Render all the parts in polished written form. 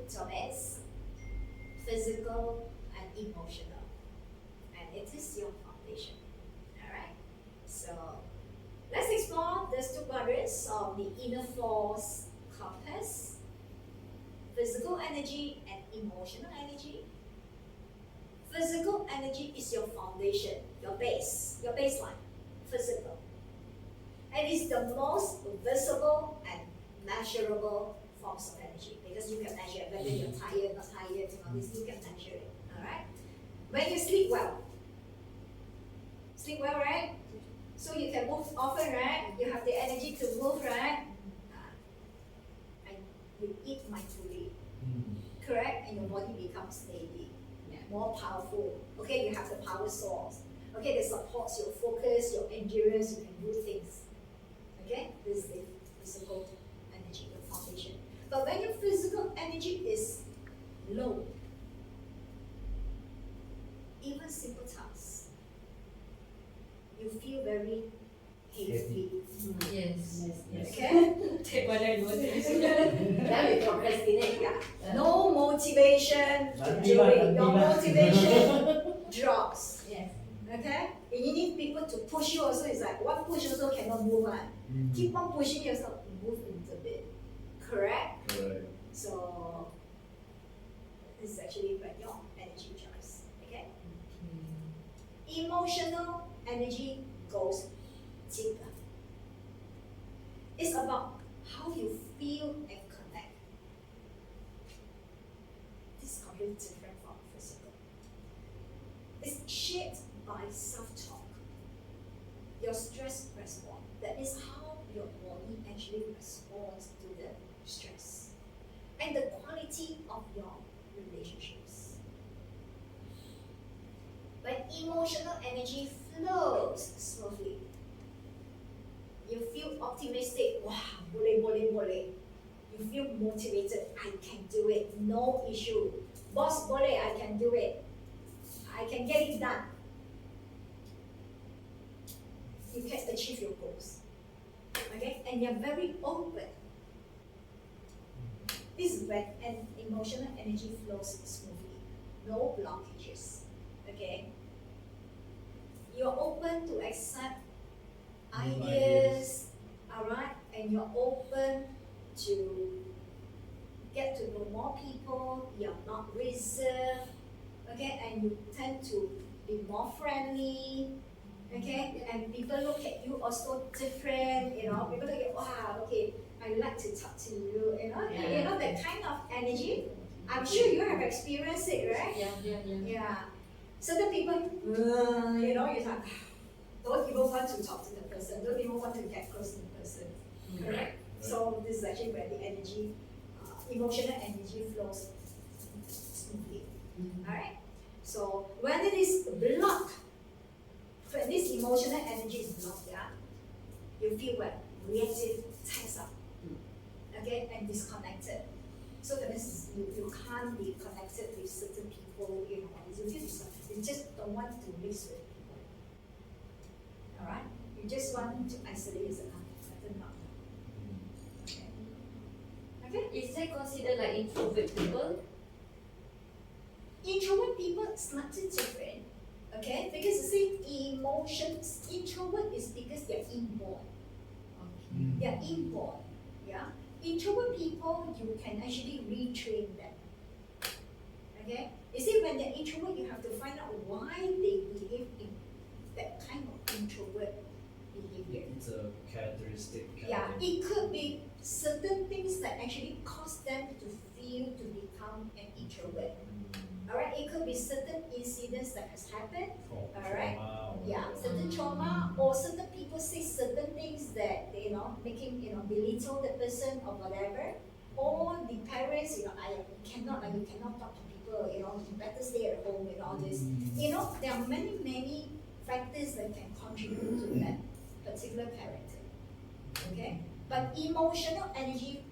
term is physical and emotional, and it is your foundation. All right. So let's explore these two quadrants of the inner force compass: physical energy and emotional energy. Physical energy is your foundation, your base, your baseline, physical. And it's the most visible and measurable forms of energy because you can measure whether you're tired, not tired, and all this, you can measure it. Alright? When you sleep well, right? So you can move often, right? You have the energy to move, right? And you eat mindfully, correct? And your body becomes steady, more powerful. Okay, you have the power source. Okay, that supports your focus, your endurance, you can do things. Okay, this is the physical energy, the foundation. But when your physical energy is low, even simple tasks, you feel very heavy. Yes. Okay? Take what I want. Then you procrastinate. Yeah. No motivation to do it. Your motivation drops. Yes. Okay? And you need people to push you also. It's like one push also cannot move on. Keep on pushing yourself to move a little bit. Correct? Correct. So this is actually when your energy drops. Okay? Emotional energy goes deeper. It's about how you feel and connect. This is completely different from physical. It's shaped by self-talk. Your stress response. That is how your body actually responds to the stress. And the quality of your relationships. When emotional energy flows smoothly, you feel optimistic. Wow, boleh. You feel motivated. I can do it. No issue. Boss, boleh, I can do it. I can get it done. You can achieve your goals. Okay? And you're very open. This is when an emotional energy flows smoothly. No blockages. Okay? You're open to accept ideas, alright? And you're open to get to know more people. You're not reserved. Okay? And you tend to be more friendly. Okay, and people look at you also different, people look at, wow, okay, I like to talk to you, that kind of energy. I'm sure you have experienced it, right? Yeah. Certain people, you're like, don't even want to talk to the person, don't even want to get close to the person, correct? So this is actually where the energy, emotional energy flows smoothly, alright? So when it is blocked, when this emotional energy is blocked, you feel reactive, tense up, okay, and disconnected. So that means you can't be connected with certain people, you just don't want to mix with people. Alright? You just want to isolate yourself. Okay? Is that considered like introvert people? Introvert people is slightly different. Okay, because you see, emotions, introvert is because they're inborn. They're inborn. Yeah, introvert people, you can actually retrain them. Okay, you see, when they're introvert, you have to find out why they behave in that kind of introvert behavior. It's a characteristic. Yeah, it could be certain things that actually cause them to feel to become an introvert. Alright, it could be certain incidents that has happened. Alright, certain trauma, or certain people say certain things that make him belittle the person or whatever. Or the parents, you cannot talk to people. You better stay at home and all this. There are many factors that can contribute to that particular character. Okay, but emotional energy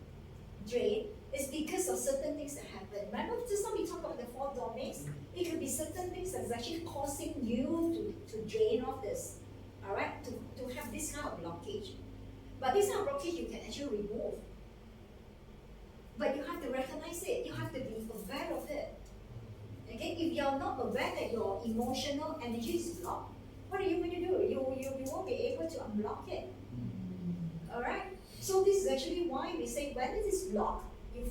drain is because of certain things that happen. Remember, just now we talked about the 4 domains. It could be certain things that's actually causing you to drain off this, alright, to have this kind of blockage. But this kind of blockage you can actually remove. But you have to recognize it. You have to be aware of it. Okay? If you're not aware that your emotional energy is blocked, what are you going to do? You won't be able to unblock it. Alright? So this is actually why we say when it is blocked, you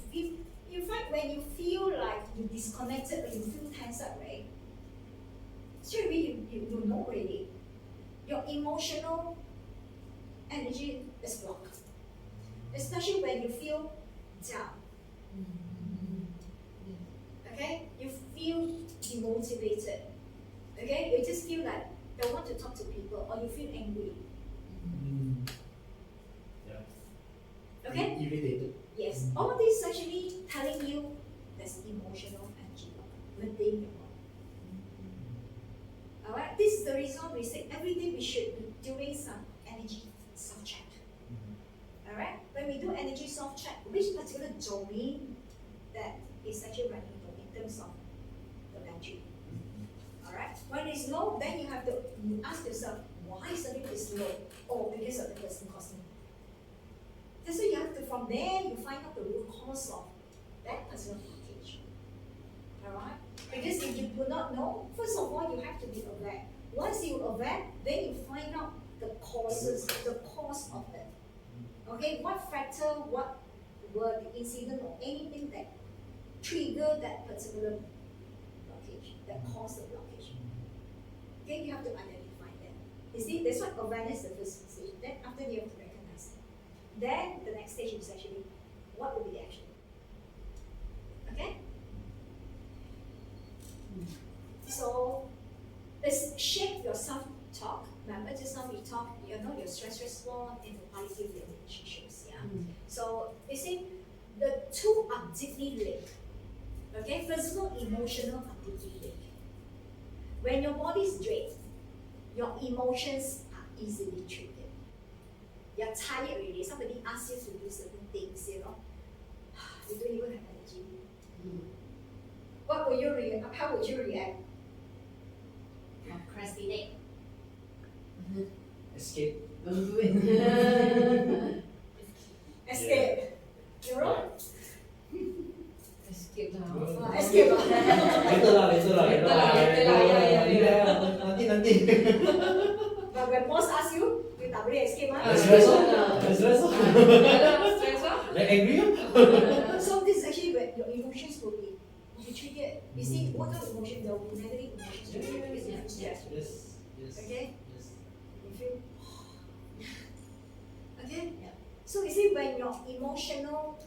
find when you feel like you disconnected or you feel tense up, right? Straight away you know already. Your emotional energy is blocked. Especially when you feel down. Okay? You feel demotivated. Okay? You just feel like don't want to talk to people or you feel angry. Yeah. Okay? Irritated. Yes. All this actually telling you there's emotional energy within your body. Alright? This is the reason we say every day we should be doing some energy self-check. Alright? When we do energy self-check, which particular domain that is actually running in terms of the battery. Alright? When it's low, then you have to ask yourself, why suddenly it's low? Oh, because of the person causing. That's why you have to, from there, you find out the root cause of that personal blockage. Alright? Because if you do not know, first of all, you have to be aware. Once you're aware, then you find out the causes, the cause of it. Okay, what factor, what were the incident or anything that triggered that particular blockage, that caused the blockage. Okay, you have to identify that. You see, that's what awareness is the first stage. Then after you have to recognize it. Then the next stage is actually, what will be the action? Okay? So, let's shape your self-talk. Remember just now we talked, you know, your stress response and the quality of your relationships, yeah? So, you see, the two are deeply linked. Okay, physical, emotional are deeply linked. When your body is drained, your emotions are easily triggered. You're tired already, somebody asks you to do certain things, you know, you don't even have energy. What will you react? How would you react? Procrastinate. Escape. Don't do it. Escape. You know? Escape lah. Escape. Later lah. Nanti. But when boss asks you, you tak boleh escape, ah. Stress lah. Stress lah. Like angry lah. So this is actually where your emotions will be triggered. You see, what kind of emotion? There will be negative emotions triggered because you feel stressed. Yes. Okay? Yes. You feel okay? Yeah. So you see, when your emotional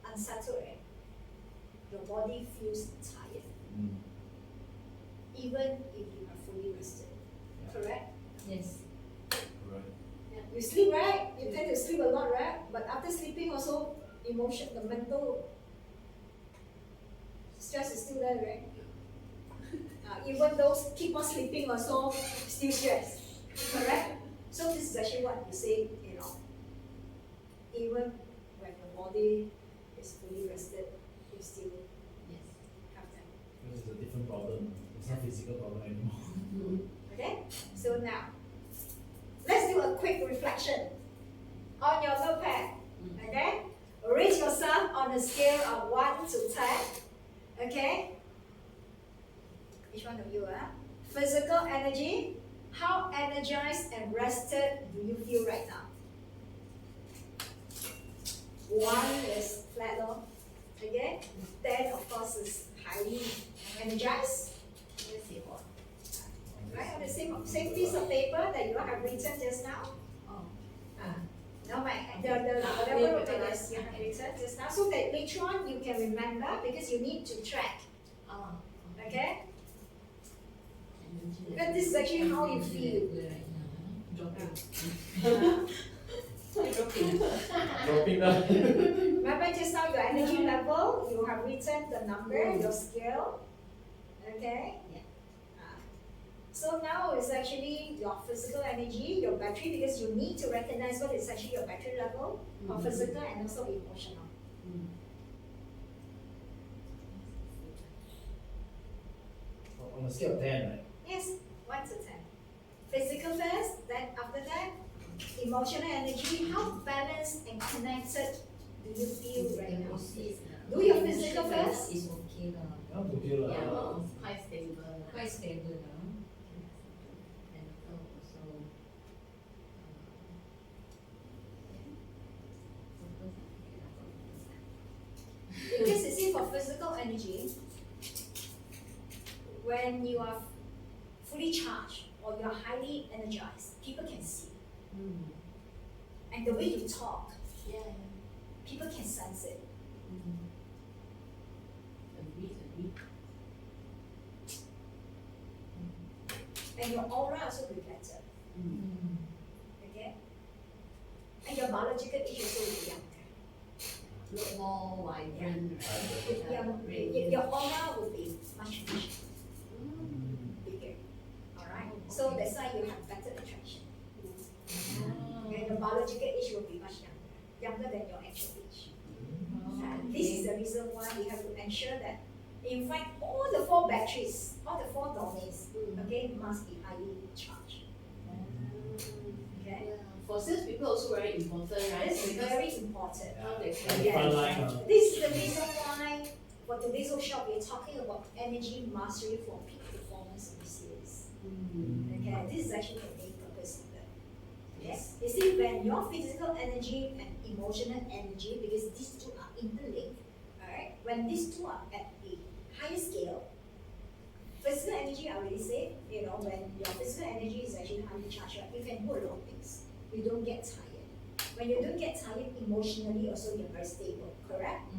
unsettled, right, your body feels tired, even if you are fully rested. Correct? Yes. Right. Yeah. You sleep, right? You tend to sleep a lot, right? But after sleeping, also the mental stress is still there, right? Even those keep on sleeping also still stress. Correct? So this is actually what you say, you know, even when the body is fully rested, you still have that. Because it's a different problem. It's not physical problem anymore. Okay? So now, let's do a quick reflection on your notepad. Okay? Rate yourself on a scale of 1 to 10. Okay? Each one of you, physical energy. How energized and rested do you feel right now? 1 is flat, no? Okay? 10, of course, is highly energized. Let's see what. Right? On the same piece of paper that you have written just now. No, whatever yes, you have written just now, so that which one you can remember because you need to track. Okay? Because this is actually how you feel. Dropping down. Remember just now your energy level, you have written the number, your scale. Okay? Yeah. So now it's actually your physical energy, your battery, because you need to recognize what is actually your battery level of physical and also emotional. On a scale of 10, right? Yes, 1 to 10. Physical first, then after that, emotional energy. How balanced and connected do you feel right now? It's Do your physical first. It's okay lah. I'm okay lah. Yeah. It's quite stable. Quite stable lah. And also, Because you see, for physical energy, when you are fully charged or you are highly energized, people can see. And the way you talk, yeah. people can sense it. Agree. And your aura also will be better. Okay? And your biological age also will be younger. Look more vibrant, Your aura will be much bigger. Alright? So that's why you have better attraction. And your biological age will be much younger than your actual age. And this is the reason why we have to ensure that, in fact, all the 4 batteries, all the 4 domains, okay, must be highly charged. Okay? For sales people also very important, right? This is very important. How they And Yeah. front line, This is the reason why for today's workshop we're talking about energy mastery for peak performance in sales. Okay, this is actually the main purpose of it. Yes. You see, when your physical energy and emotional energy, because these two are interlinked, alright, when these two are at a higher scale, physical energy, I already said, when your physical energy is actually highly charged, right, you can do a lot of things. You don't get tired. When you don't get tired emotionally, also you're very stable, correct?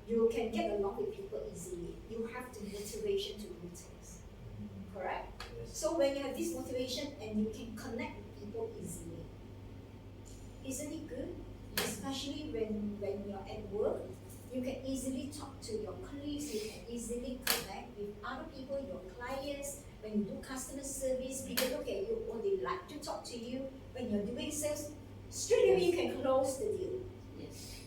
You can get along with people easily. You have the motivation to do things, correct? So when you have this motivation and you can connect with people easily, isn't it good? Especially when you're at work, you can easily talk to your colleagues, you can easily connect with other people, your clients. When you do customer service, people look at you or they like to talk to you. When you're doing sales, straight away you can close the deal. Yes.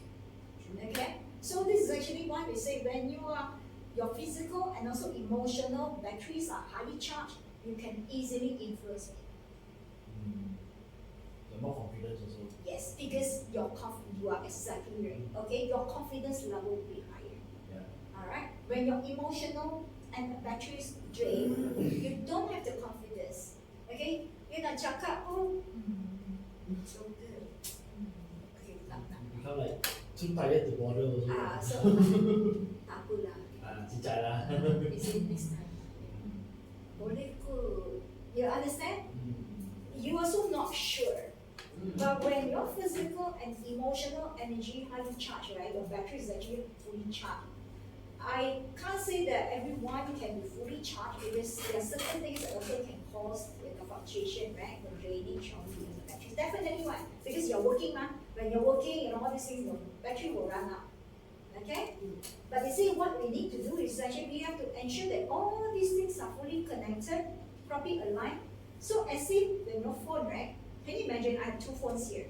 Okay? So this is actually why we say when your physical and also emotional batteries are highly charged, you can easily influence people. The more confidence also. Yes, because you are exactly right. Okay, your confidence level will be higher. Yeah. Alright? When your emotional and the batteries drain, you don't have the confidence. Okay? You nak cakap, so good. Okay, tak. Become like too tired to bother also. So, tak apalah. Cicak lah. Is it next time? Boleh kot. You understand? You also not sure. But when your physical and emotional energy highly charged, right, your battery is actually fully charged. I can't say that everyone can be fully charged because there are certain things that also can cause like a fluctuation, right? The drainage of the battery. Definitely why? Because you're working, man. When you're working, all these things, the battery will run out. Okay? But you see, what we need to do is actually we have to ensure that all these things are fully connected, properly aligned. So as if when your phone, right? Can you imagine I have 2 phones here?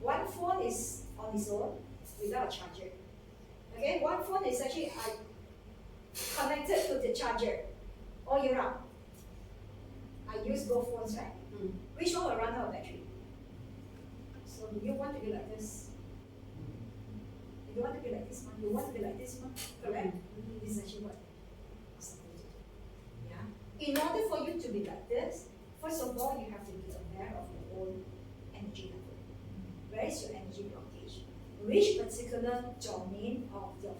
One phone is on its own without a charger. Okay, one phone is actually connected to the charger all year round. I use both phones, right? Which one will run out of battery? So do you want to be like this? You want to be like this one? You want to be like this one? Correct? This is actually what you're supposed to do. Yeah. In order for you to be like this, first of all, you have to be aware of your own energy level. Where is your energy blockage? Which particular domain of your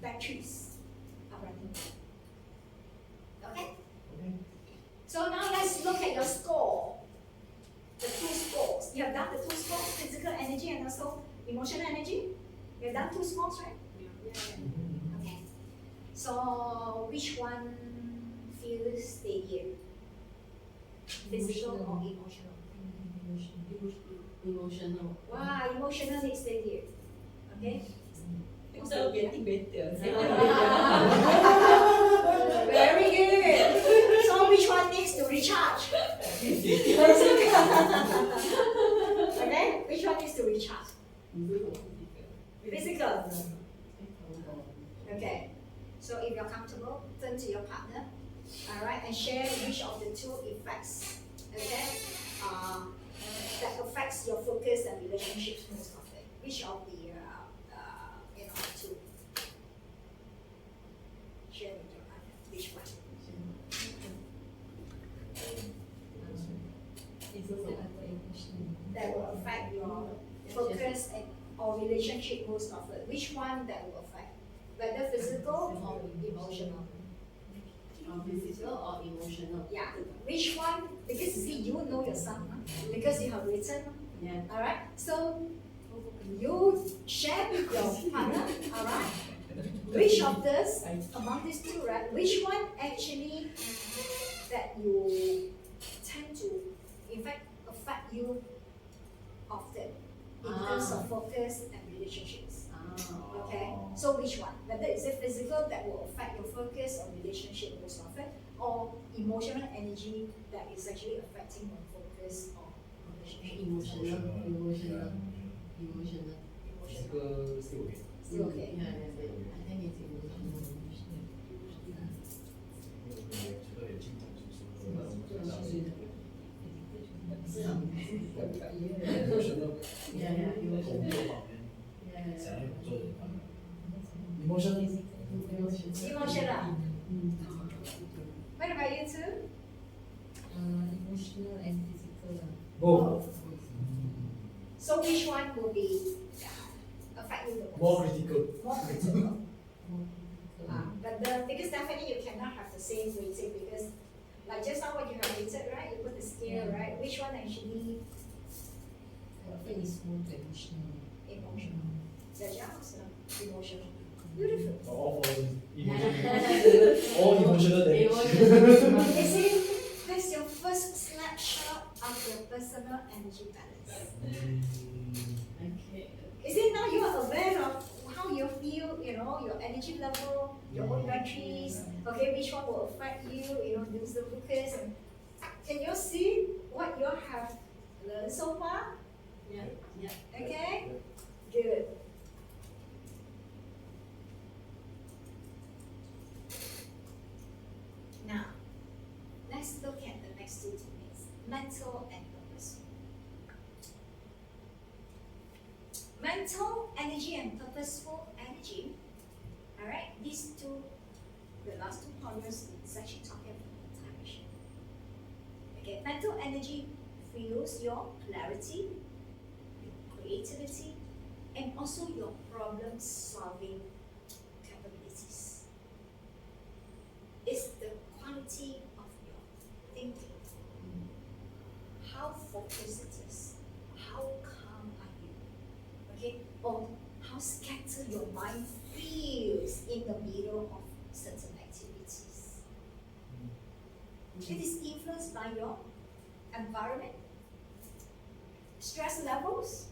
batteries are running low? Okay? So now let's look at your score. The 2 scores. You have done the 2 scores, physical energy and also emotional energy. You have done 2 scores, right? Yeah. Okay. So which one feels steadier? Physical or emotional? Emotional. Wow, emotional is steadier. Okay? So getting better. Very good. So which one needs to recharge? Okay? Which one needs to recharge? Physical. Okay. So if you're comfortable, turn to your partner. Alright, and share which of the 2 effects, okay, that affects your focus and relationships most often. which of the two? Share with your partner. Which one? That will affect your focus and or relationship most often. Which one that will affect? Whether physical or emotional? Or physical or emotional. Yeah. Which one? Because you see, you know yourself, because you have written. Yeah. Alright. So you share with your partner. Alright. Which of this among these two, right? Which one actually that you tend to, in fact, affect you often in terms of focus and relationships? Okay, so which one? Whether is it physical that will affect your focus or relationship most often, or emotional energy that is actually affecting your focus or relationship? Emotional. Emotional. Physical still okay. Still okay. Yeah. I think it's emotional. 这个也经常就是说，那我们知道是啊。emotional Yeah, 工作方面， Yeah. 想要做人方面，emotional Emotional. What about you two? Emotional and physical. both So which one will be affect you the most? more critical. More critical. But because definitely you cannot have the same weighting, because like just now what you have rated, right? You put the scale, right? Which one actually I think it's more to emotional. emotional? Emotional. Beautiful. All for emotional, all emotional damage. You see, that's your first snapshot of your personal energy balance. Okay. You see, now you are aware of how you feel, your energy level, your own batteries, okay, which one will affect you, lose the focus. And can you see what you have learned so far? Yeah. Yeah. Okay? Good. Now, let's look at the next two topics, mental and purposeful. Mental energy and purposeful energy. Alright, these two, the last two columns is actually talking about direction. Okay, mental energy fuels your clarity, your creativity, and also your problem solving capabilities. It's the quality of your thinking, how focused it is, how calm are you, okay, or how scattered your mind feels in the middle of certain activities. It is influenced by your environment, stress levels,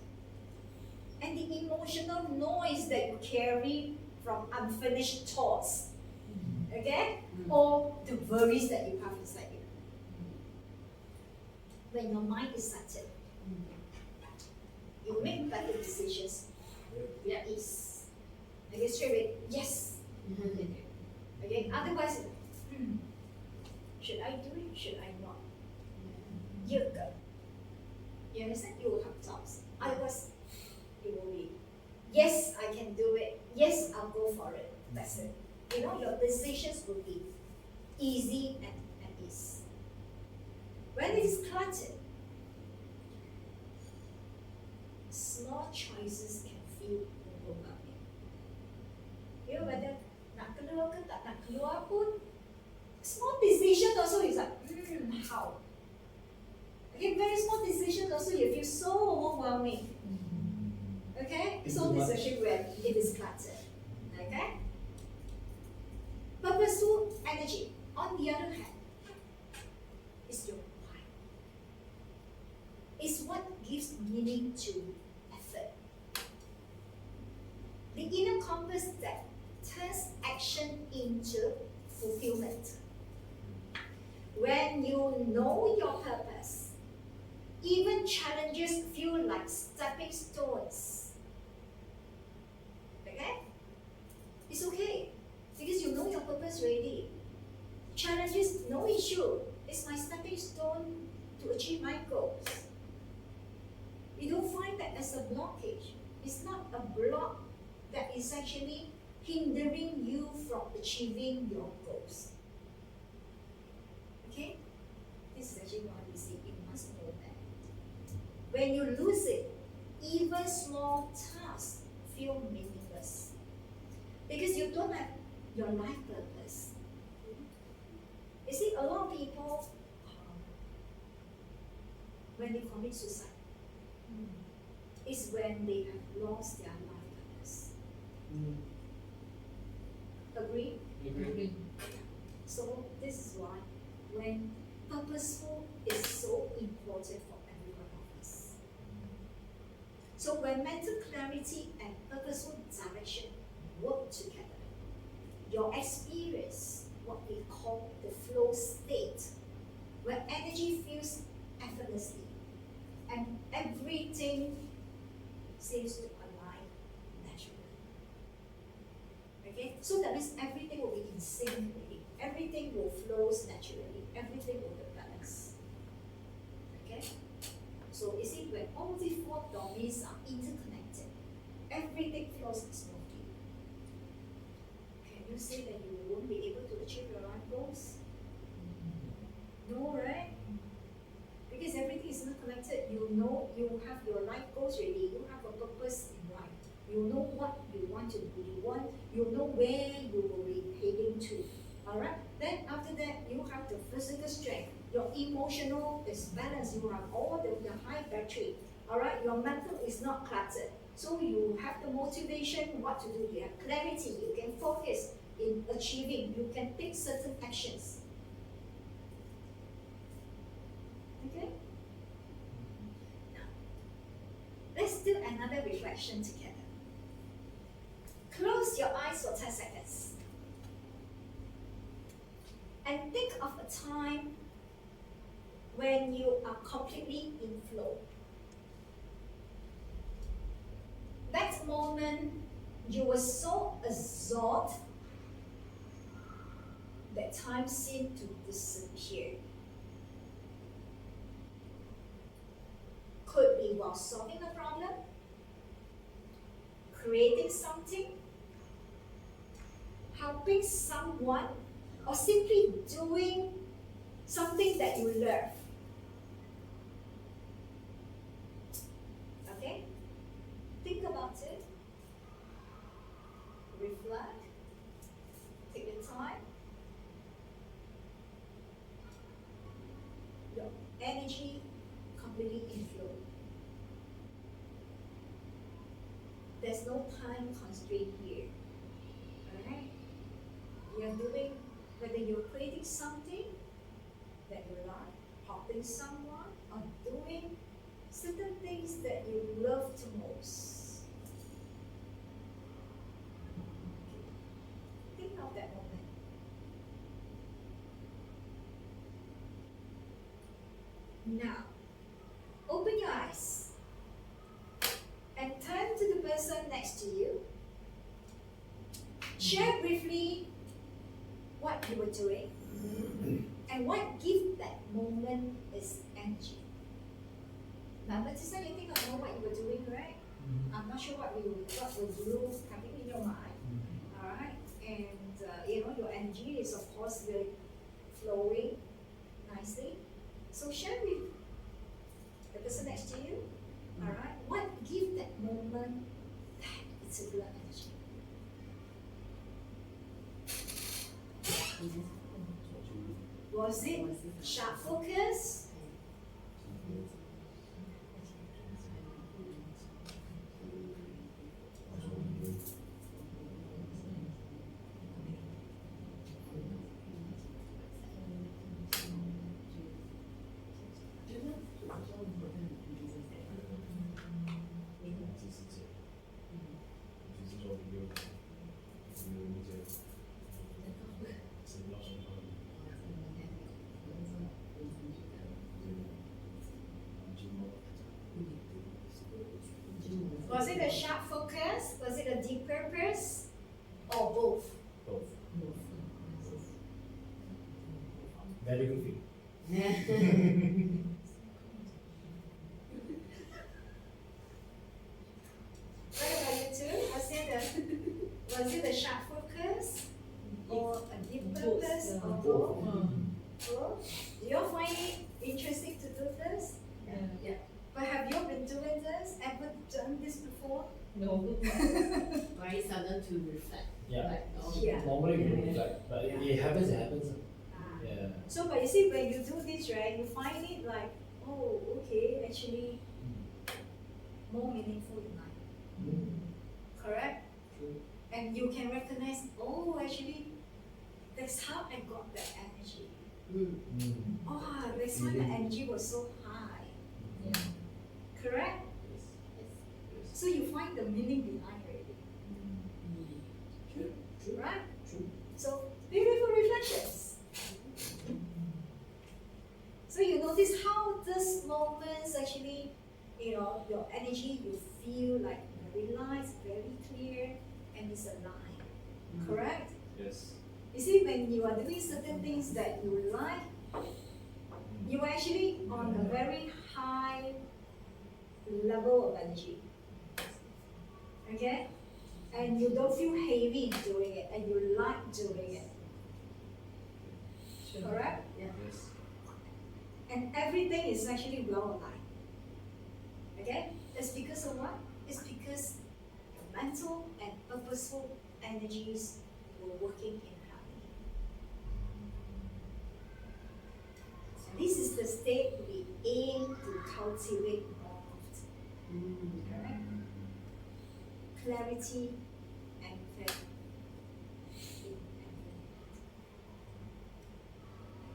and the emotional noise that you carry from unfinished thoughts, okay, or the worries that you have inside you. When your mind is settled, you make better decisions. There is, okay, straight away, yes. Okay, otherwise, should I do it? Should I not? You go. You understand? You will have doubts. Otherwise, it will be, yes, I can do it. Yes, I'll go for it. That's it. Your decisions will be easy and at ease. When it is cluttered, small choices can feel overwhelming. Whether nak keluar ke tak nak keluar pun, small decision also is like, how? Okay, very small decisions also you feel so overwhelming. Okay, so this is actually where it is cluttered. Okay. Purposeful energy, on the other hand, is your why. It's what gives meaning to effort. The inner compass that turns action into fulfillment. When you know your purpose, even challenges feel like stepping stones. Okay? It's okay. Because you know your purpose already. Challenges, no issue. It's my stepping stone to achieve my goals. You don't find that as a blockage. It's not a block that is actually hindering you from achieving your goals. Okay? This is actually why we say you must know that. When you lose it, even small tasks feel meaningless. Because you don't have your life purpose. You see, a lot of people, when they commit suicide, is when they have lost their life purpose. Agree? Agree. So this is why when purposeful is so important for every one of us. So when mental clarity and purposeful direction work together, your experience what we call the flow state, where energy feels effortlessly and everything seems to align naturally. Okay? So that means everything will be in sync already. Everything will flow naturally. Everything will be balanced. Okay? So you see, when all the four domains are interconnected, everything flows smoothly. Can you say that you won't be able to achieve your life goals? No, right? Because everything is not connected. You know you have your life goals ready. You have a purpose in life. You know what you want to do. You know where you will be heading to. Alright? Then after that, you have the physical strength. Your emotional is balanced. You have all the high battery. Alright? Your mental is not cluttered. So you have the motivation what to do. You have clarity. You can focus in achieving. You can take certain actions. Okay? Now, let's do another reflection together. Close your eyes for 10 seconds. And think of a time when you are completely in flow. That moment, you were so absorbed that time seemed to disappear. Could be while solving a problem, creating something, helping someone, or simply doing something that you love. Okay? Think about it. Reflect. Take your time. Your energy completely in flow. There's no time constraint here. Alright? You're doing, whether you're creating something that you like, helping someone, or doing certain things that you love the most. Think of that moment. Now, open your eyes and turn to the person next to you. Share briefly what you were doing and what gives that moment is energy. Remember just now you think I know what you were doing, right? I'm not sure what were you having in your mind. Alright? And your energy is of course really flowing nicely. So share with the person next to you. Alright? What gives that moment that particular energy? Was it sharp focus? Was it a sharp focus? Was it a deep purpose? Or both? Both. Very good thing. members ever done this before? No. Very sudden to reflect. Yeah. Like, oh, Yeah. Normally we Yeah. don't like, but it happens, it happens. Ah. Yeah. So, but you see, when you do this, right, you find it like, oh, okay, actually more meaningful in life. Correct? True. And you can recognize, oh, actually, that's how I got that energy. Oh, that's why my energy was so high. Yeah. Correct? Yes. Yes. So you find the meaning behind already. True. True. Right? True. So, beautiful reflections. So you notice how these moments actually, your energy, you feel like very light, very clear, and it's aligned. Correct? Yes. You see, when you are doing certain things that you like, you are actually on a very high level of energy. Okay? And you don't feel heavy doing it, and you like doing it. Correct? Yeah. Yes. And everything is actually well aligned. Okay? It's because of what? It's because your mental and purposeful energies were working in harmony. And this is the state we aim to cultivate more often. Correct? Clarity and clarity.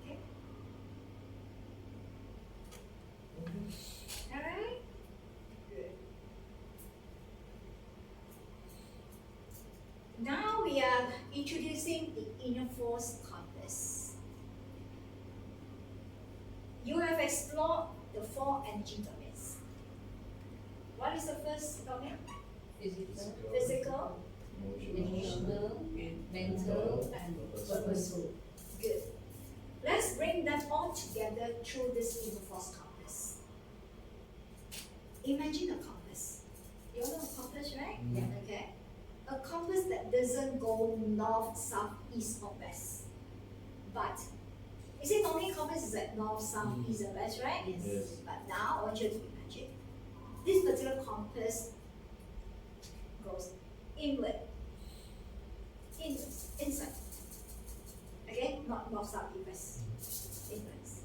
Okay? Alright? Good. Now we are introducing the inner force compass. You have explored the 4 energy domains. What is the first domain? Physical, Physical. emotional, mental, and purposeful. Good. Let's bring them all together through this inner force compass. Imagine a compass. You all know a compass, right? Yeah. Okay. A compass that doesn't go north, south, east, or west. But you see, normally compass is like north, south, east, and west, right? Yes. But now I want you to imagine this particular compass goes inward, inside. Okay, not north, south, east, west. Inwards.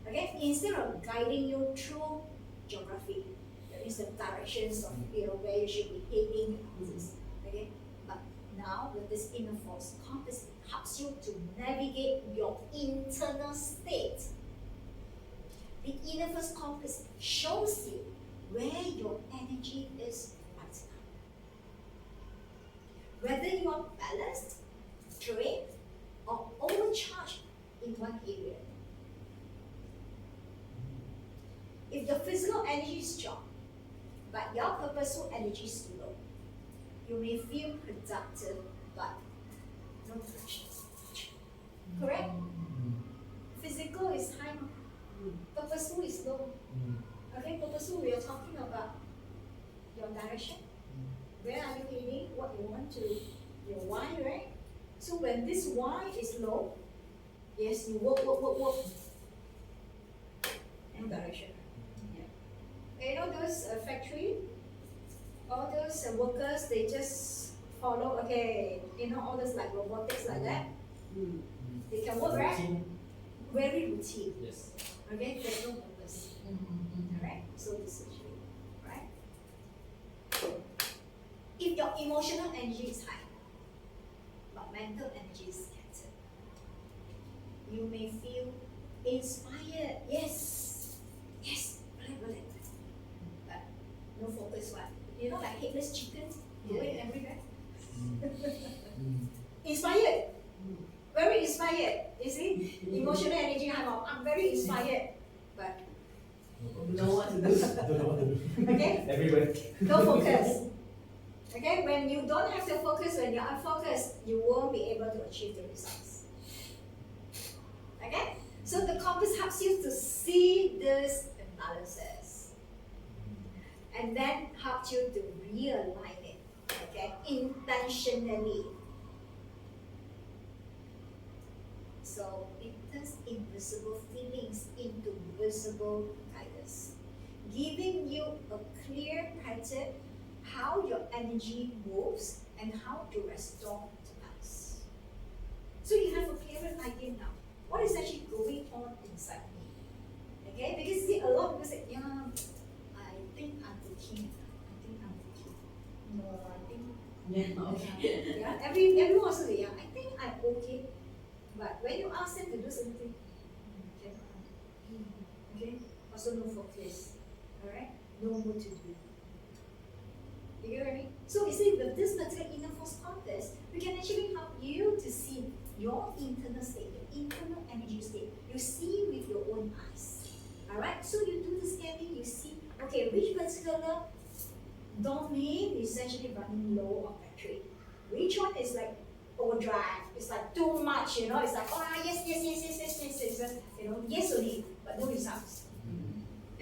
Okay, instead of guiding you through geography, that is the directions of where you should be heading and all this. Okay, but now with this inner force compass, it helps you to navigate your internal state. The inner force compass shows you where your energy is right now. Whether you are balanced, drained, or overcharged in one area. If the physical energy is strong, but your purposeful energy is low, you may feel productive, but no direction. Correct? Physical is high, purposeful is low. Okay, purposeful, we are talking about your direction. Where are you heading? What you want to, your why, right? So when this why is low, yes, you work. No direction. You know those factory, all those workers, they just follow, okay, all those like robotics like that. They can work, right? Routine. Very routine. Yes. Okay, there's no purpose. Alright, so this is you, right? If your emotional energy is high, but mental energy is scattered, you may feel inspired. Yes, boleh. But no focus, what? Like headless chickens going everywhere. Inspired. Very inspired. You see? Emotional energy, I'm very inspired. But Know what to do. Don't know what to do. okay, Everywhere. no focus. Okay, when you don't have the focus, when you're unfocused, you won't be able to achieve the results. Okay? So the compass helps you to see these imbalances and then helps you to realign it, okay, intentionally. So it turns invisible feelings into visible guidance, giving you you a clear pattern how your energy moves and how to restore to us. So you have a clearer idea now. What is actually going on inside me? Okay, because see, a lot of people say, yeah, I think I'm okay. I think I'm okay. No, I think Yeah, okay. yeah, everyone also say, yeah, I think I'm okay. But when you ask them to do something, okay, also no focus, alright, no mood to do. You get what I mean? So you see, with this particular inner force compass, we can actually help you to see your internal state, your internal energy state. You see with your own eyes. Alright, so you do the scanning, you see, okay, which particular domain is actually running low on battery. Which one is like overdrive? It's like too much, you know, it's like, oh yes, yes, yes, yes, yes, yes, yes, yes, you know, yes only, but no results.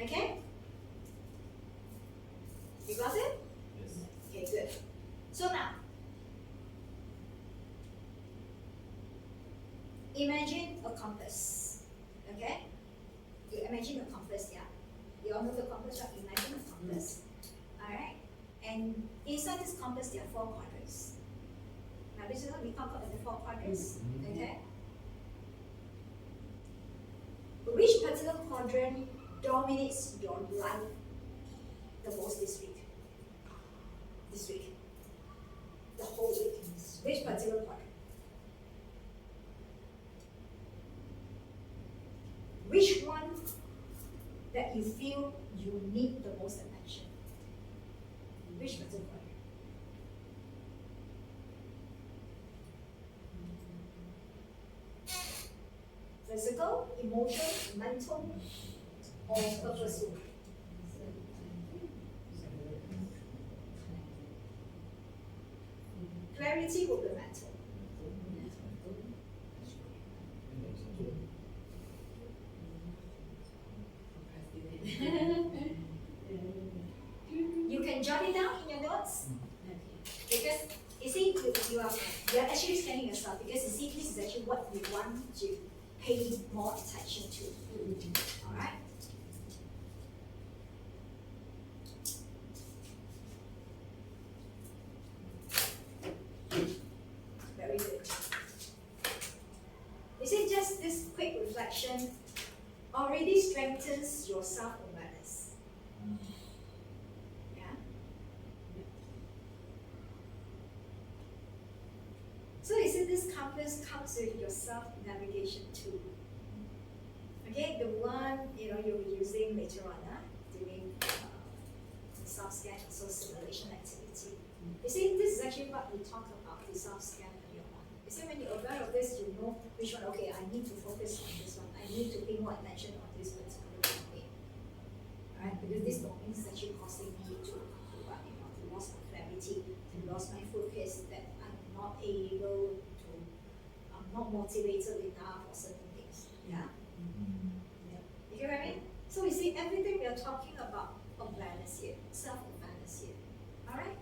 Okay? You got it? Yes. Okay, good. So now, imagine a compass. Okay? You imagine a compass, yeah? You all know the compass, right? Imagine a compass. Alright? And inside this compass, there are 4 quadrants. Now, this is what we talk about the 4 quadrants. Okay? Which particular quadrant dominates your life the most this week? This week. The whole week. Which particular quadrant? Which one that you feel you need the most attention? Which particular quadrant? Physical, emotional, mental, or purposeful? Clarity will be mental. You can jot it down in your notes because you see you are actually scanning yourself because you see this is actually what you want to pay more attention to. Alright? Very good. You see just this quick reflection already strengthens your self-awareness. Yeah? So you see this compass comes with your self-navigation tool. Okay, the one you'll be using later on during self-scan also simulation activity. You see, this is actually what we talk about the self-scan earlier on. You see, when you're aware of this, you know which one, okay, I need to focus on this one. I need to pay more attention on this particular domain. Alright, because this domain is actually causing me to lose my clarity, to lose my focus, that I'm not able to, I'm not motivated enough for certain things. Yeah? You hear what I mean? So you see, everything we are talking about awareness here, self-awareness here. Alright?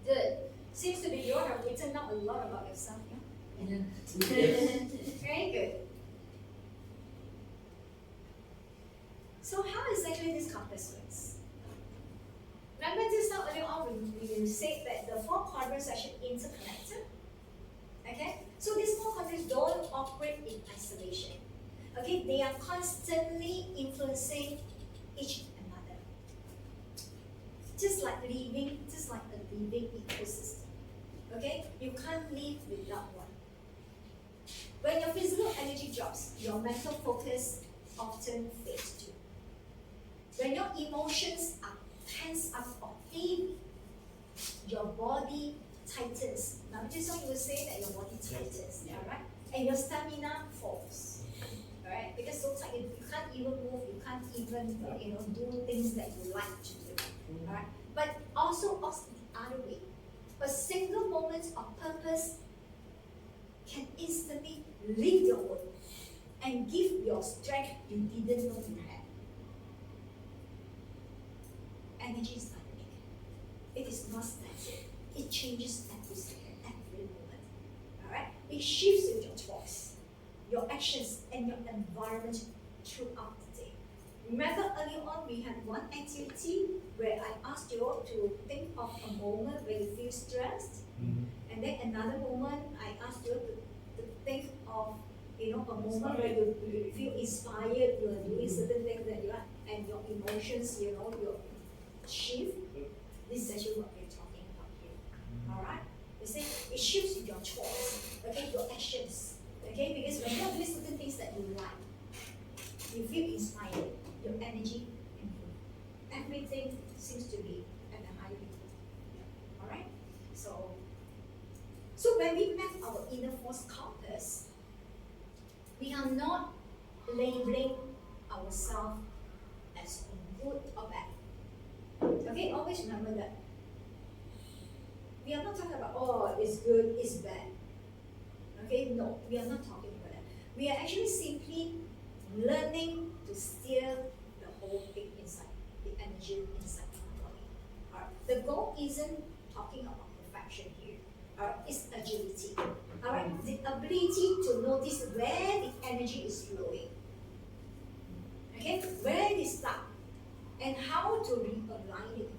Good. Seems to be you have written down a lot about yourself, yeah? Very good. So how exactly this compass works? Remember just now earlier on we said that the 4 quadrants are actually interconnected. Okay? So these 4 quadrants don't operate in isolation. Okay? They are constantly influencing each another. Just like a living ecosystem. Okay? You can't live without one. When your physical energy drops, your mental focus often fades too. When your emotions are tense up or heavy, your body tightens. Now, this one you will say that your body tightens, alright? And your stamina falls, alright? Because so tight, you can't even move, you can't even, do things that you like to do, alright? But also the other way. A single moment of purpose can instantly lift your mood and give your strength you didn't know you had. Energy is dynamic. It is not static. It changes every second, every moment. Alright? It shifts with your choice, your actions, and your environment throughout the day. Remember earlier on we had one activity where I asked you all to think of a moment where you feel stressed, and then another moment I asked you to think of a moment where you feel inspired, you are doing certain things that you are, and your emotions, your shift. This is actually what we're talking about here. Alright? You see, it shifts with your choice, okay, your actions. Okay, because when you are doing certain things that you like, you feel inspired, your energy improves. Everything seems to be at a high rate. Alright? So when we map our inner force compass, we are not labeling ourselves as good or bad. Okay, always remember that. We are not talking about, oh, it's good, it's bad. Okay, no, we are not talking about that. We are actually simply learning to steer the whole thing inside, the energy inside our body. Alright, the goal isn't talking about perfection here. Alright, it's agility. Alright, the ability to notice where the energy is flowing. Okay, where it is stuck, and how to realign it.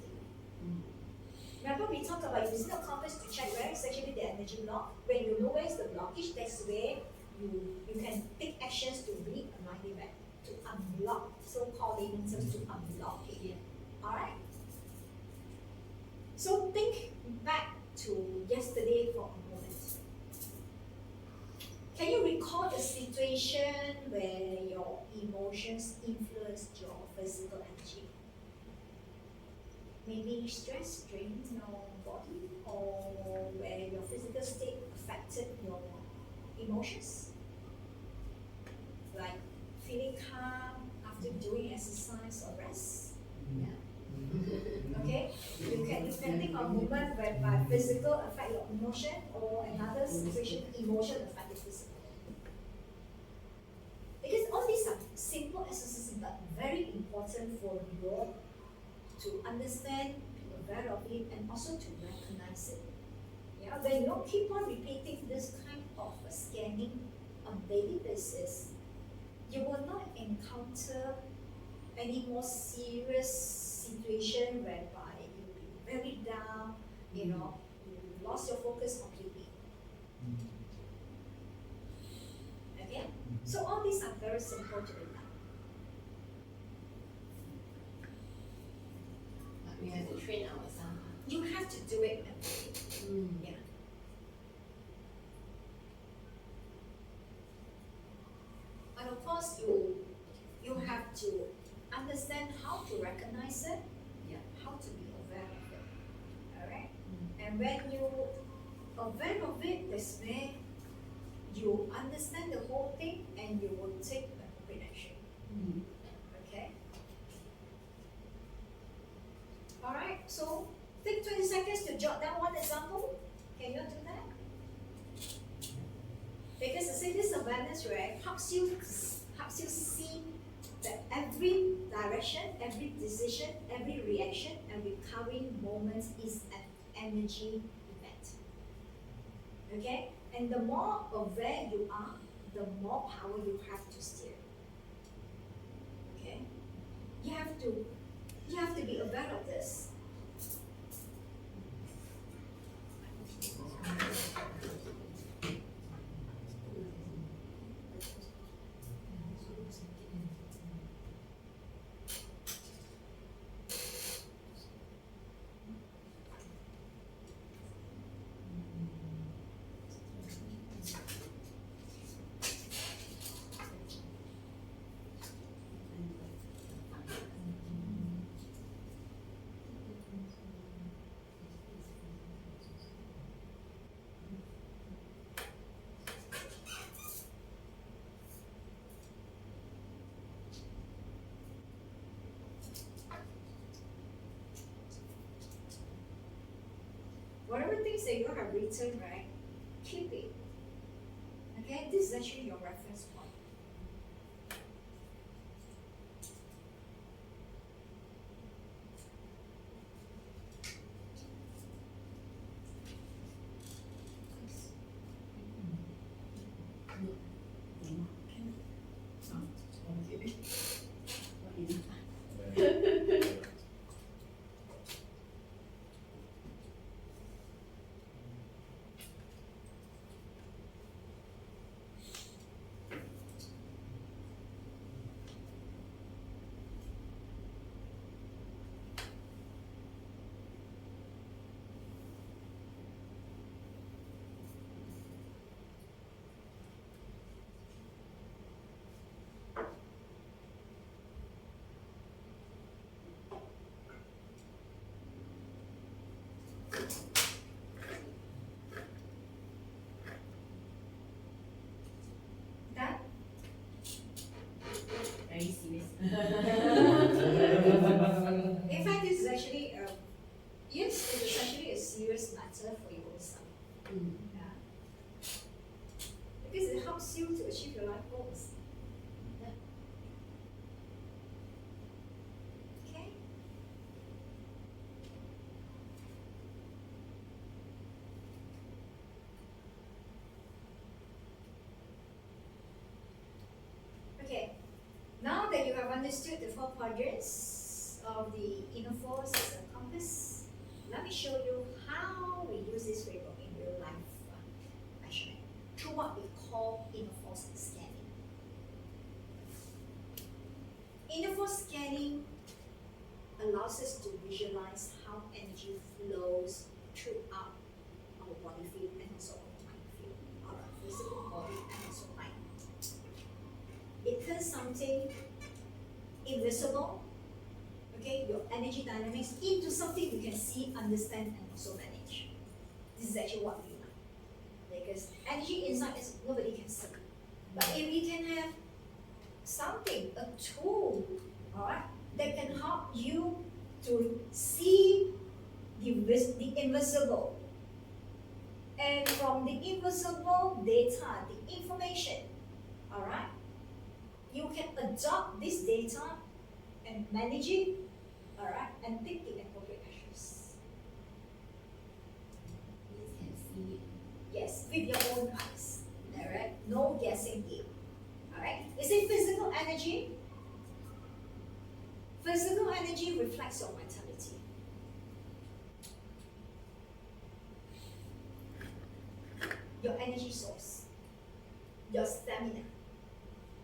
Remember we talked about using a compass to check where is actually the energy block. When you know where is the blockage, that's where you can take actions to realign it back, to unblock, so-called in terms to unblock it. Yeah. Alright? So think back to yesterday for a moment. Can you recall the situation where your emotions influenced your physical energy? Maybe stress drained your body, or where your physical state affected your emotions, like feeling calm after doing exercise or rest. Okay, you can think of a moment whereby physical affect your emotion, or another situation emotion affect your physical. Because all these are simple exercises but very important for you to understand, be aware of it, and also to recognize it. Yeah, when you keep on repeating this kind of scanning on daily basis, you will not encounter any more serious situation whereby you'll be very down, you lost your focus completely. Okay? So all these are very simple to be done. But we have to train ourselves. You have to do it mentally. Yeah. But of course, you have to understand how to recognize it, how to be aware of it. Alright? And when you aware of it, that's where you understand the whole thing and you will take appropriate action. Okay? Alright, so take 20 seconds to jot down one example. Can you do that? Because this awareness, right, helps you see that every direction, every decision, every reaction, every recurring moment is an energy event. Okay? And the more aware you are, the more power you have to steer. Okay? You have to be aware of this. Whatever things that you have written, right, keep it. Okay, this is actually your reference point. better for your own self. Mm. Yeah. Because it helps you to achieve your life goals. Yeah. Okay. Okay. Now that you have understood the 4 quadrants of the inner force as a compass, let me show you how we use this framework in real life measurement through what we call inner force scanning. Inner force scanning allows us to visualize how energy flows throughout our body field and also our mind field, our physical body and also mind. It turns something invisible, okay, your energy dynamics, into something you can see, understand, and also manage. This is actually what we like. Because energy inside is nobody can see. But if we can have something, a tool, alright, that can help you to see the invisible. And from the invisible data, the information, alright, you can adopt this data and manage it, alright, and take the appropriate actions. You can see it. Yes, with your own eyes, alright, no guessing game, alright. Is it physical energy? Physical energy reflects your vitality. Your energy source, your stamina,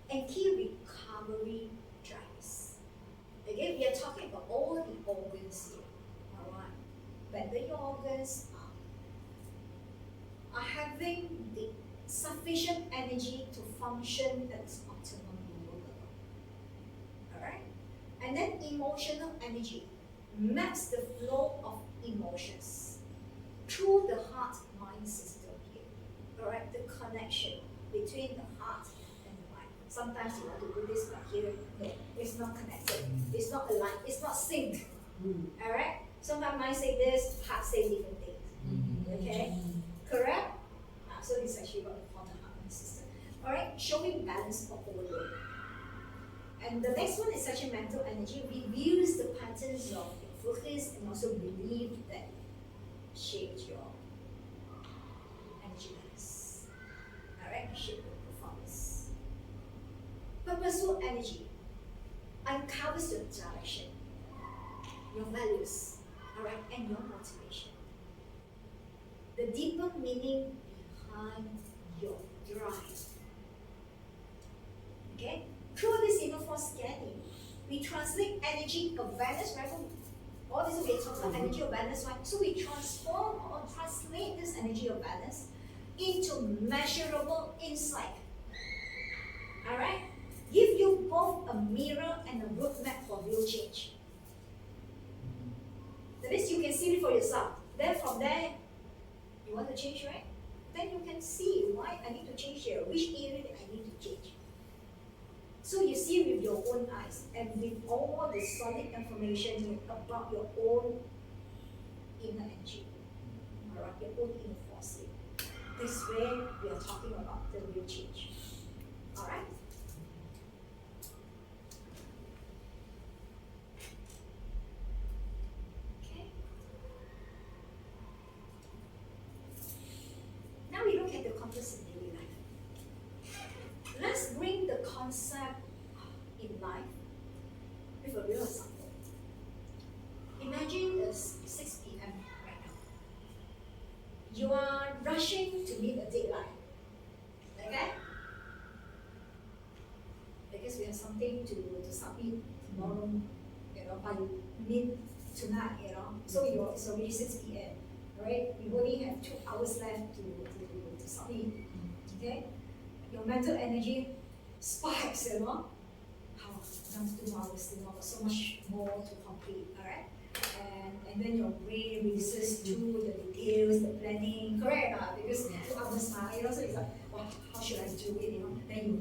and key recovery drivers. Again, we are talking about all the organs here, alright. Whether your organs are having the sufficient energy to function at its optimum level. Alright? And then emotional energy maps the flow of emotions through the heart-mind system here. Alright, the connection between the heart and the mind. Sometimes you want to do this, but here, no, it's not connected. It's not aligned. It's not synced. Mm. Alright? Sometimes mind say this, heart say different things. Okay? Correct? So it's actually what we call the heart-mind system. Alright, showing balance or overload. And the next one is actually mental energy. Reviews the patterns of your focus and also belief that shaped your energy balance. Alright, shape your performance. Purposeful energy uncovers your direction, your values, alright, and your motivation. The deeper meaning behind your drive. Okay? Through this inner force scanning, we translate energy awareness, right? All this we talk about energy awareness, right? So we transform or translate this energy awareness into measurable insight. Alright? Give you both a mirror and a roadmap for real change. That means you can see it for yourself. Then from there, you want to change, right? Then you can see why I need to change here, which area that I need to change. So you see with your own eyes and with all the solid information about your own inner energy, alright, your own inner force. This is where we are talking about the real change. Alright? Okay. Now we look at the compass in daily life. Let's bring the concept in life with a real example. Imagine it's 6 p.m. right now. You are rushing to meet a deadline. Okay? Because we have something to submit tomorrow, by mid tonight, So it's already 6 p.m. Right? You only have 2 hours left to submit. Okay? Your mental energy spikes, How? Now 2 hours, so much more to complete, alright? And then your brain races through the details, the planning, correct? Because 2 hours now, so it's like, how should I do it, Then you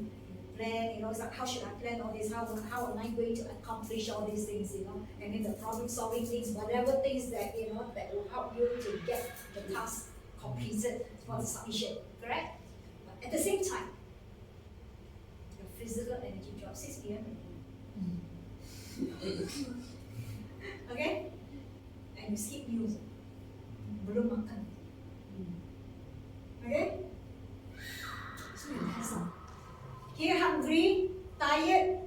plan, it's like how should I plan all this, how am I going to accomplish all these things, and then the problem solving things, whatever things that, that will help you to get the task completed for the submission, correct? But at the same time, your physical energy drops 6 p.m. Okay? And you skip meals. Belum makan. Okay? So you have some. Here hungry, tired,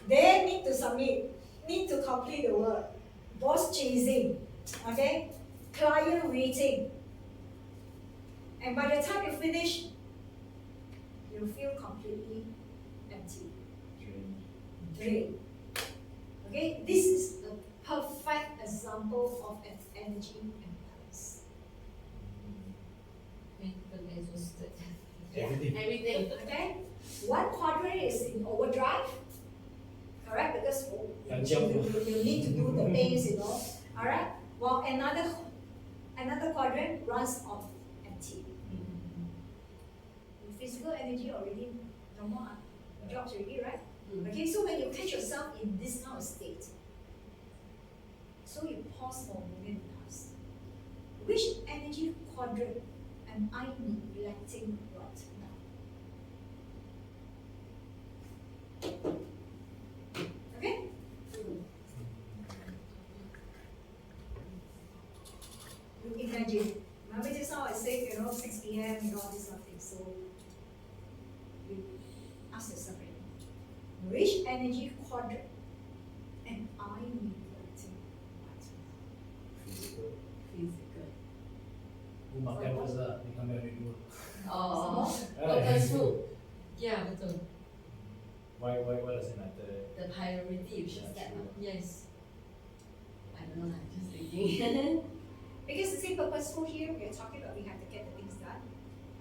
they need to submit, need to complete the work. Boss chasing, okay? Client waiting. And by the time you finish, you feel completely empty, drained. Okay? This is the perfect example of an energy imbalance. Mentally exhausted. Everything. Everything. Okay? One quadrant is in overdrive, correct? Because you need to do the things, alright? While another quadrant runs on empty. The physical energy already normal, drops already, right? Okay, so when you catch yourself in this kind of state, so you pause for a moment and ask, which energy quadrant am I neglecting right now? Okay? You imagine. Remember just now I said, 6 p.m., all these kind of things. So you ask yourself, which energy quadrant am I neglecting right now? Physical. Physical. Aku makan first lah, ni kami ambil dua. Oh, Ah, purposeful. Yeah, betul. Why does it matter? The priority you should Yeah, set true. up. Yes. I don't know, I'm just thinking. Because the same purposeful here, we are talking about we have to get the things done.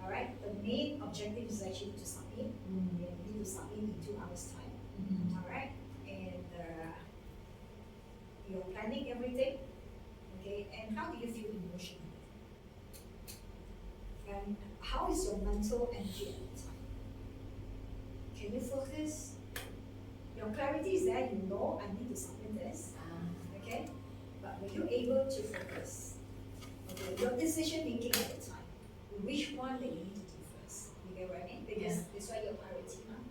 Alright? The main objective is actually to submit. We need to submit in 2 hours' time. Alright? And you're planning everything. Okay? And how do you feel emotionally? And how is your mental energy at the time? Can you focus? Your clarity is there, you know I need to submit this. Okay? But were you able to focus? Okay, your decision making at the time. Which one that you need to do first? You get what I mean? Because that's why your priority, huh?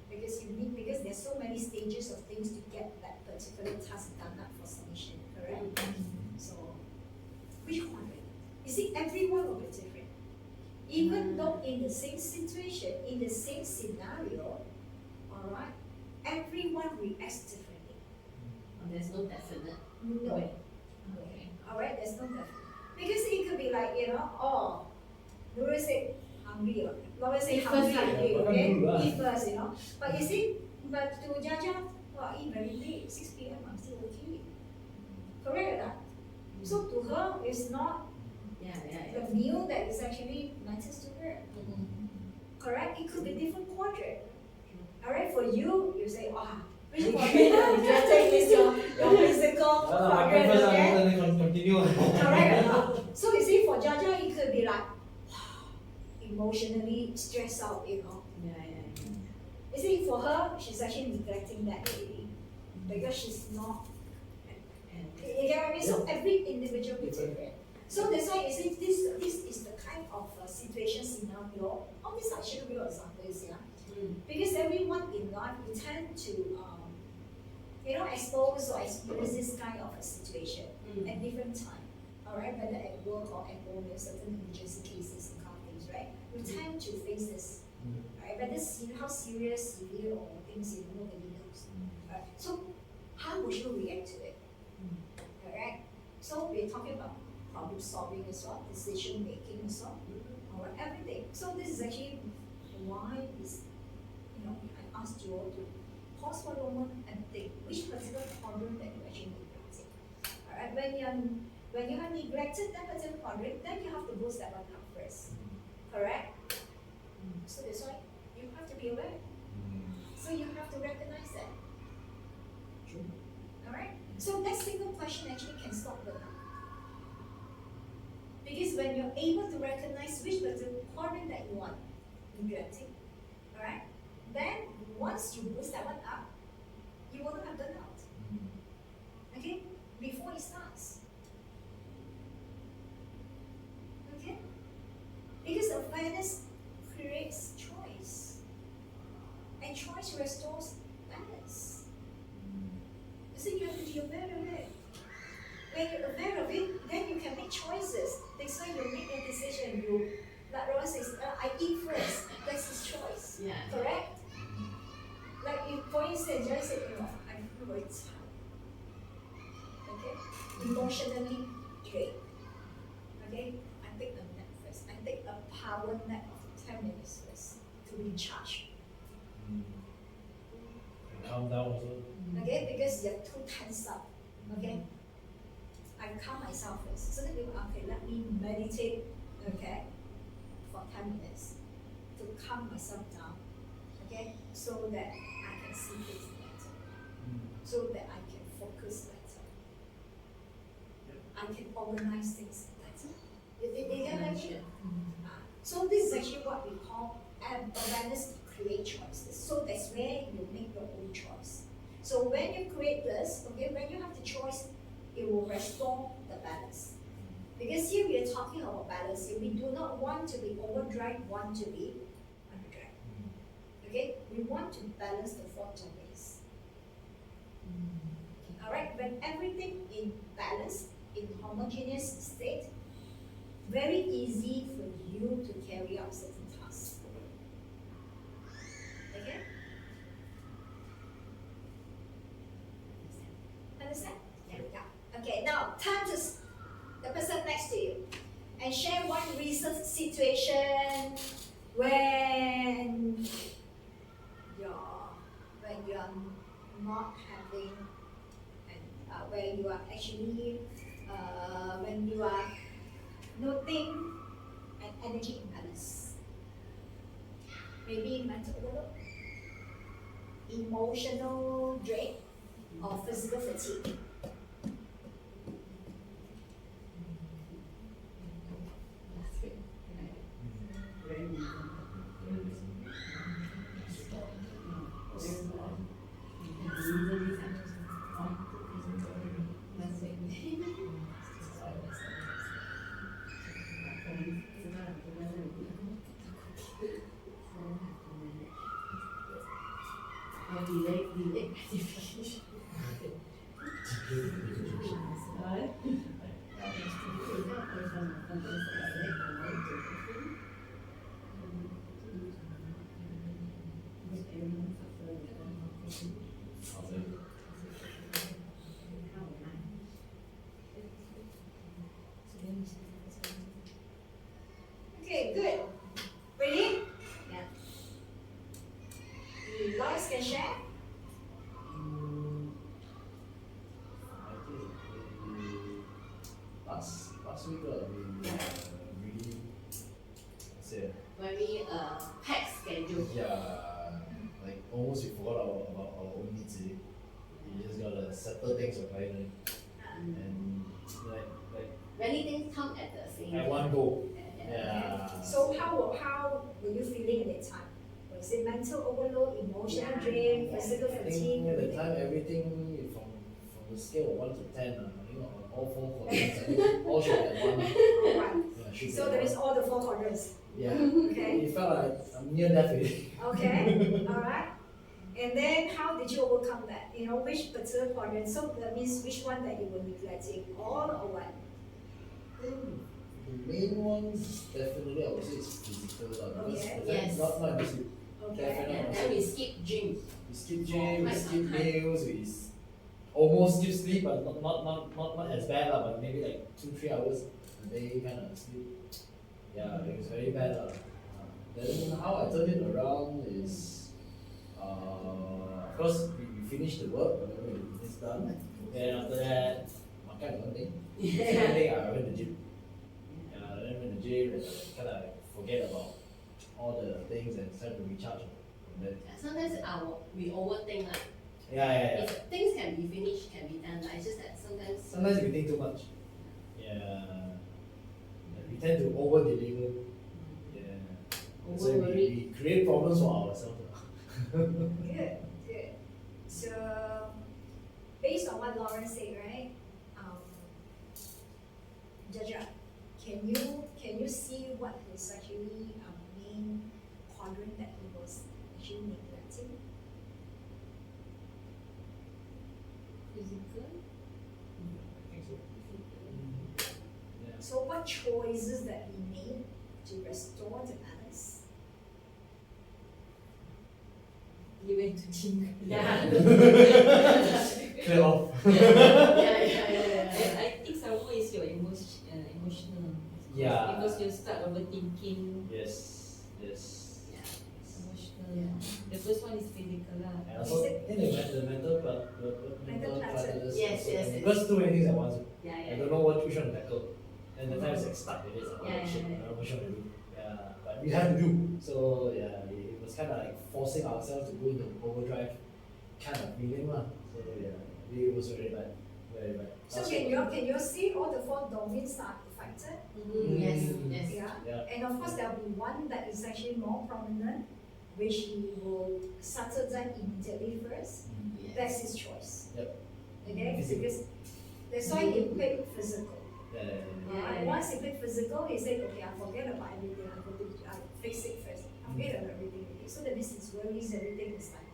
Because there's so many stages of things to get that particular task done up for submission, correct? So which one? You see, everyone will be different. Even though in the same situation, in the same scenario, alright, everyone reacts differently. There's no definite No. way. Okay. Alright, there's no definite. Because it could be like, Nurul said hungry, Laura said Eat first, hungry, lah. okay? Makan dulu lah. Eat first, But you see, but to Jaja, eat very late, 6 p.m. I'm still okay. Correct, right? So to her, it's not Yeah. the meal that is actually matters to her. Correct? It could be different quadrant. Alright, for you, you say, which quadrant are you getting is your physical quadrant, Makan first lah, okay? kita then continue. Correct or not? So you see, for Jaja, it could be like emotionally stressed out, Yeah. You see, for her, she's actually neglecting that already because she's not. You get what I mean? So every individual is different. So that's why you see, this is the kind of situation scenario. All these are actually real examples, yeah. Because everyone in life, we tend to, expose or experience this kind of a situation at different time. Alright, whether at work or at home, there's certain emergency cases and kind of things, right? We tend to face this, right? Whether how serious, severe, or things nobody knows. Right? So, how would you react to it? Alright, so we're talking about problem solving as well, decision making as well, or everything. So this is actually why is, I asked you all to pause for a moment and think which particular quadrant that you actually neglected. Alright, when you have neglected that particular quadrant, then you have to go step by step first. Correct? So that's why you have to be aware. So you have to recognize that. Alright? So that single question actually can stop burnout. Because when you're able to recognize which particular quadrant that you want neglecting, alright, then once you boost that one up, you will not have burnout. Okay? Before it starts. Okay? Because awareness creates choice. And choice restores balance. So you have to be aware of it. When you're aware of it, then you can make choices. That's why you make a decision. You, like Rowan says, I eat first. That's his choice. Yeah. Correct? Like if, for instance, Jerry said, I feel very tired. Okay? Emotionally drained. Okay? I take a nap first. I take a power nap of 10 minutes first to recharge. And calm down also. Okay? Because you're too tense up. Okay? I calm myself first. So then, okay, let me meditate, okay, for 10 minutes to calm myself down, okay, so that I can see things better, so that I can focus better, I can organize things better. You get what I mean? So this is actually what we call awareness to create choices. So that's where you make your own choice. So when you create this, okay, when you have the choice, it will restore the balance. Because here we are talking about balance. Here we do not want to be overdrive, want to be underdrive. Okay? We want to balance the four domains. Alright? When everything in balance, in homogeneous state, very easy for you to carry out certain tasks. Okay? Understand? Yeah. Okay, now turn to the person next to you and share one recent situation when you are not having and where you are actually when you are noting an energy imbalance. Maybe mental overload, emotional drain, or physical fatigue. Delay gratification. Okay, good. Ready? Yeah. Lois can share? I think last week we really say Very packed schedule. like almost we forgot about our own needs. We just gotta settle things finally and like Many things come at the same at time. one go. Yeah. Yeah. So how were you feeling at that time? Was it mental overload, emotional drain, physical I fatigue? think at the time everything from the scale of 1 to 10, I think on all four quadrants, I think all should be at 1. Right. Yeah, should be So at there 1. is all the four quadrants. Yeah. Okay. It felt like I'm near death already. Okay. Alright. And then how did you overcome that? Which particular quadrant? So that means which one that you were neglecting? All or what? The main ones definitely I would say is physical because Okay. Yes. not enough sleep. Okay. Definitely. And then we skip gym. We skip gym, we Quite skip some time. meals, almost skip sleep, but not as bad but maybe like 2-3 hours a day kind of sleep. Yeah, it was very bad Then how I turned it around is of course we finished the work, whatever it's done. Then after that, makan is one thing. Second thing I went to the gym. Then I went to the gym and kind of forget about all the things and start to recharge from that. Yeah, sometimes we overthink like Yeah. if things can be finished, can be done. Like, it's just that Sometimes we think too much. Yeah. We tend to over deliver. Yeah. So Over worry. we create problems for ourselves. Good, good. So, based on what Lauren said, right? Jaja, can you see what is actually a main quadrant that he was actually neglecting? Physical. I think so. Yeah. So, what choices that he made to restore the balance? You went to gym. Yeah. Clear off. I think somewhere is your emotional. Yeah. Because you start overthinking. Yes. Yes. Yeah. Emotional. The first one is physical lah. And also, I think the mental part, mental part is Yes, also- yes, yes. because too many things at once. Yeah, I don't know which one to tackle. And the time is like stuck with it. Like, Yeah, oh shit, yeah, I don't know which one to do. Yeah, but we have to do. So yeah, it was kind of like forcing ourselves to go into overdrive kind of feeling lah. So yeah, it was very bad, very bad. So, can you see all the four domains are affected? Yes, yes. Yeah. Yeah. And of course, there will be one that is actually more prominent, which he will settle down immediately first. That's his choice. Yep. Okay? Physical. Because that's why he picked physical. Yeah. Alright, once he picked physical, he said, okay, I forget about everything, I fix it first. I forget about everything. So that means his worries, everything is like,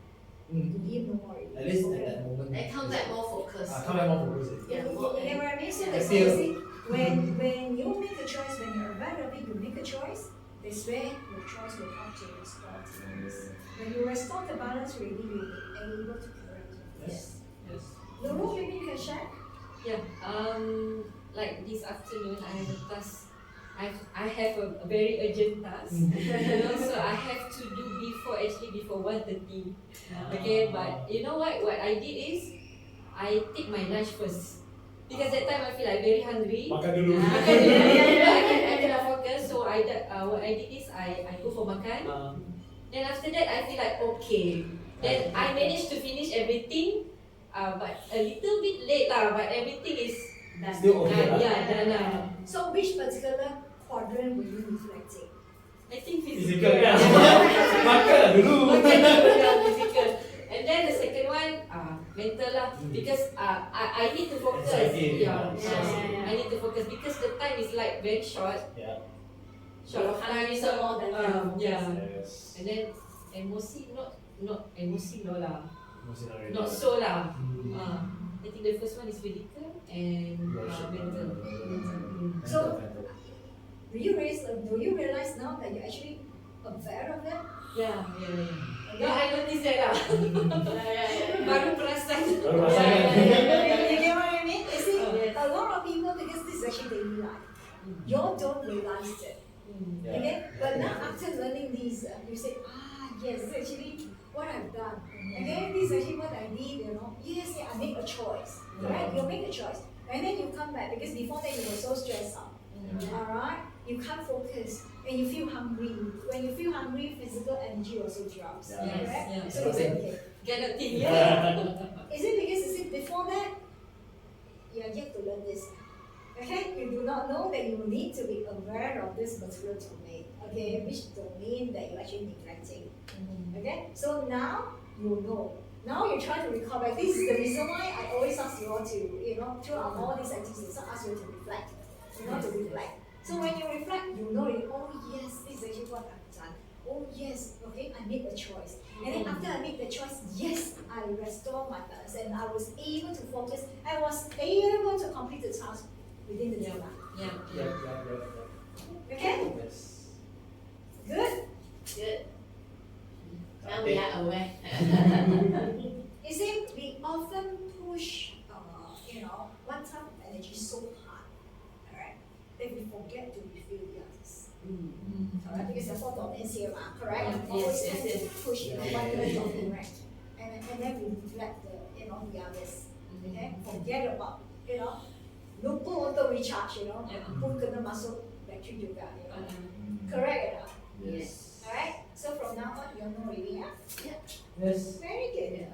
to him no more. At least at that moment. They come back more focused. Come back more focused. Yeah, You more get what I mean? So yeah. that's why you see, when you make a choice, when you're aware of it, you make a choice, that's where your choice will help to restore the balance. When you restore the balance, really, you'll be able to correct it. Yes. Yes. Lulu, maybe you can share? Yeah. Like this afternoon, I have a task. I have a very urgent task. So I have to do before 1:30. Okay, but you know what? What I did is I take my lunch first because that time I feel like very hungry. Makan dulu. I cannot focus. So what I did is I go for makan. Then after that I feel like okay. Then I managed to finish everything. But a little bit late lah. But everything is done. Still okay lah. Yeah, done lah. So which particular quadrant were you reflecting? I think Physical, yeah. Makan lah dulu. Okay, yeah, physical. And then the second one, mental lah. Because I need to focus. Anxiety. Yeah. Yeah. I need to focus because the time is like very short. Yeah. Short of time. So more than Yeah. Yes. And then emosi, not emosi no lah. Emotional Not so lah. Mm. I think the first one is physical and mental. So- Do you realize now that you're actually aware of it? Yeah. No, I noticed that lah. Baru perasan. Baru perasan. You get what I mean? You see, Yes. a lot of people, because this is actually daily life, you don't realize it. Yeah. Okay? But now after learning these, you say, yes, this is actually what I've done. Okay? This is actually what I did, you know. Yes, I make a choice. Right? You make a choice. And then you come back because before that you were so stressed out. Alright? You can't focus and you feel hungry. When you feel hungry, physical energy also drops. Yeah. Yes, Correct? yeah. So you say, okay. Cannot think. Is it because before that you are yet to learn this? Okay, you do not know that you need to be aware of this particular domain. Okay, which domain that you're actually neglecting. Okay, so now you know. Now you try to recall back. This is the reason why I always ask you all to, throughout all these activities, I ask you to reflect. To reflect. So when you reflect, you know it. Oh yes, this is actually what I've done. Oh yes, okay, I made the choice. And then after I made the choice, yes, I restore my balance and I was able to focus. I was able to complete the task within the deadline. Yeah. Okay, Yes. good. Good. Now we are aware. You see, we often push, one type of energy so hard, alright, that we forget to refill the others. Alright, because there are four domains here, correct? Yes, Always yes, tend to push one domain, right? And then we neglect the others. Okay, forget about, lupa untuk recharge, pun kena masuk battery juga, correct or not? Yes. Alright, so from now on, you know already, Yes. very good.